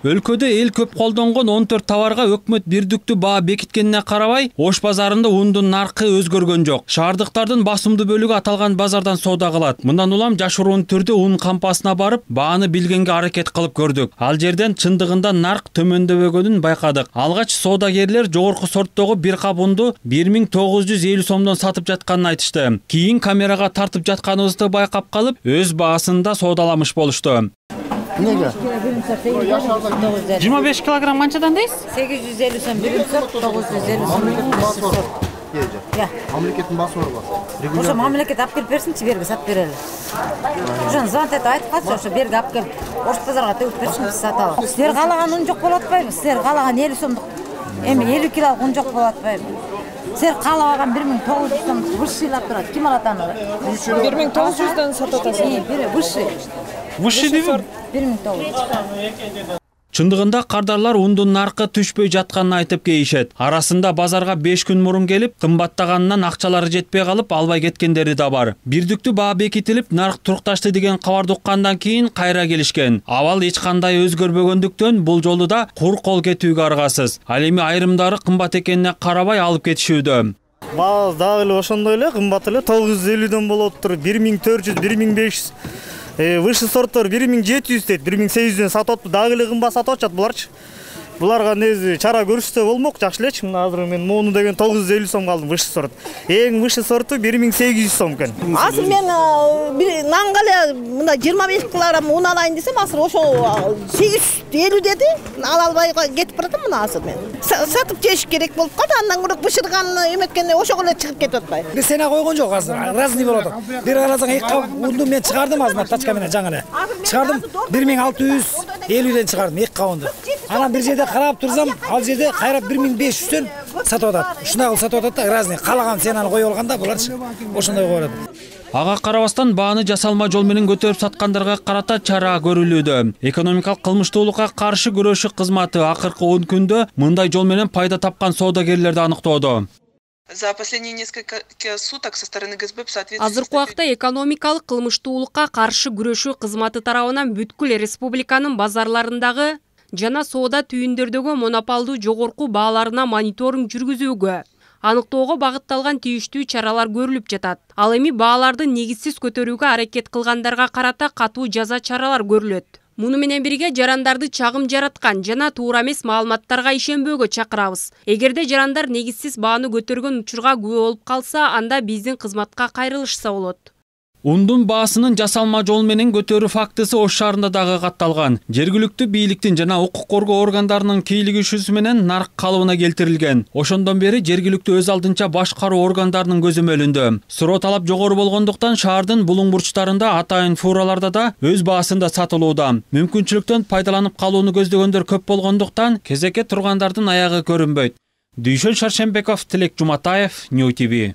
Өлкөдө эл көп колдонгон 14 товарга өкмөт бирдиктүү баа бекиткенине карабай, Ош базарында ундун наркы өзгөргөн жок. Шаардыктардын басымдуу бөлүгү аталган базардан соода кылат. Мындан улам жашыруун түрдө ун кампасына барып, бааны билгенге аракет кылып көрдүк. Ал жерден чындыгында нарк төмөндөбөгөнүн байкадык. Алгач соодагерлер жогорку сорттогу бир кап унду 1950 сомдон сатып жатканын айтышты. Кийин камерага тартып жатканыбызды байкап калып, өз баасында соодаламыш болушту. Неге? 25 килограмм канчадан дейсиз? 850 сом биринчи сорт, 950 сом экинчи сорт. Мамлекеттин баасы барбы? Ошо мамлекет алып келип берсинчи, берге сатып берели. Ошону звонить этип айтып калчы, ошо берге алып келип, Ош базарга төгүп берсин, биз саталы. Силер каалаган ун жок болуп атпайбы? Силер каалаган 50 сомдук, эми 50 килолук ун жок болуп атпайбы? Силер каалабаган 1900 сом высшыйлап турат. Ким алат аны? 1900'dan сатып атасыз. Высшый. Высшый дейби? 1900. Чындыгында кардарлар ундун наркы түшпөй жатканын айтып кейишет. Арасында базарга 5 күн мурун келип, кымбаттаганынан акчалары жетпей калып, албай кеткендери да бар. Бирдиктүү баа бекитилип, нарк турукташты деген кабарды уккандан кийин кайра келишкен. Абал эч кандай өзгөрбөгөндүктөн бул жолу да кур кол кетүүгө аргасыз. Ал эми айрымдары кымбат экенине карабай алып кетишүүдө. Бааз дагы эле ошондой эле кымбат эле 950дөн болуп тур, 1400, 1500. Высший сорттор 1700 дейт, 1800дөн сатып атып, дагы эле кымбат сатып атышат буларчы. Буларга нези чара көрүшсө болмок, жакшы элечи. Мына азыр мен моуну деген 950 сомго алдым высший сорт. Эң высший сорту 1800 сом экен. Азыр мен нанга эле мына 25 килограмм un алайын десем, азыр ошо 850 деди. Ала албай кетип баратам мына азыр мен. Сатып жеш керек болуп калды, андан көрө бышырган эметкенде ошого эле чыгып кетип атпайбы. Бир сене койгон жок азыр. Разный болот. Бир карасаң эки кап унду мен чыгардым азыр тачка менен жаңы эле. Чыгардым 1650ден чыгардым эки кап унду. Анан бир жерде карап турсам, ал жерде кайрап 1500дөн сатып атат. Ушундай кылып сатып атат да, разный. Калаган сенаны коюп алганда булар ошондой коюп атат. Ага карабастан бааны жасалма жол менен көтөрүп саткандарга карата чара көрүлүүдө. Экономикалык кылмыштуулукка каршы күрөшүү кызматы акыркы 10 күндө мындай жол менен пайда тапкан соодагерлерди аныктоодо. За последние несколько суток со стороны ГСБ в соответствии Азыркы убакта экономикалык кылмыштуулукка каршы күрөшүү кызматы тарабынан бүткүл республиканын базарларындагы жана соода түйүндөрдөгү монополдуу жогорку бааларына мониторинг жүргүзүүгө, аныктоого багытталган тийиштүү чаралар көрүлүп жатат. Ал эми бааларды негизсиз көтөрүүгө аракет кылгандарга карата катуу жаза чаралар көрүлөт. Муну менен бирге жарандарды чагым жараткан жана туура эмес маалыматтарга ишенбөөгө чакырабыз. Эгерде жарандар негизсиз бааны көтөргөн учурга күбө болуп калса, анда биздин кызматка кайрылышса болот. Ундун баасынын жасалма жол менен көтөрүү фактысы Ош шаарында дагы катталган. Жергиликтүү бийликтин жана укук коргоо органдарынын кийлигишүүсү менен нарк калыбына келтирилген. Ошондон бери жергиликтүү өз алдынча башкаруу органдарынын көзөмөлүндө. Суроо талап жогору болгондуктан шаардын булуң бурчтарында атайын фураларда да өз баасында сатылууда. Мүмкүнчүлүктөн пайдаланып калууну көздөгөндөр көп болгондуктан кезекке тургандардын аягы көрүнбөйт. Дүйшөн Шаршембеков, Тилек Жуматаев, Нью ТВ.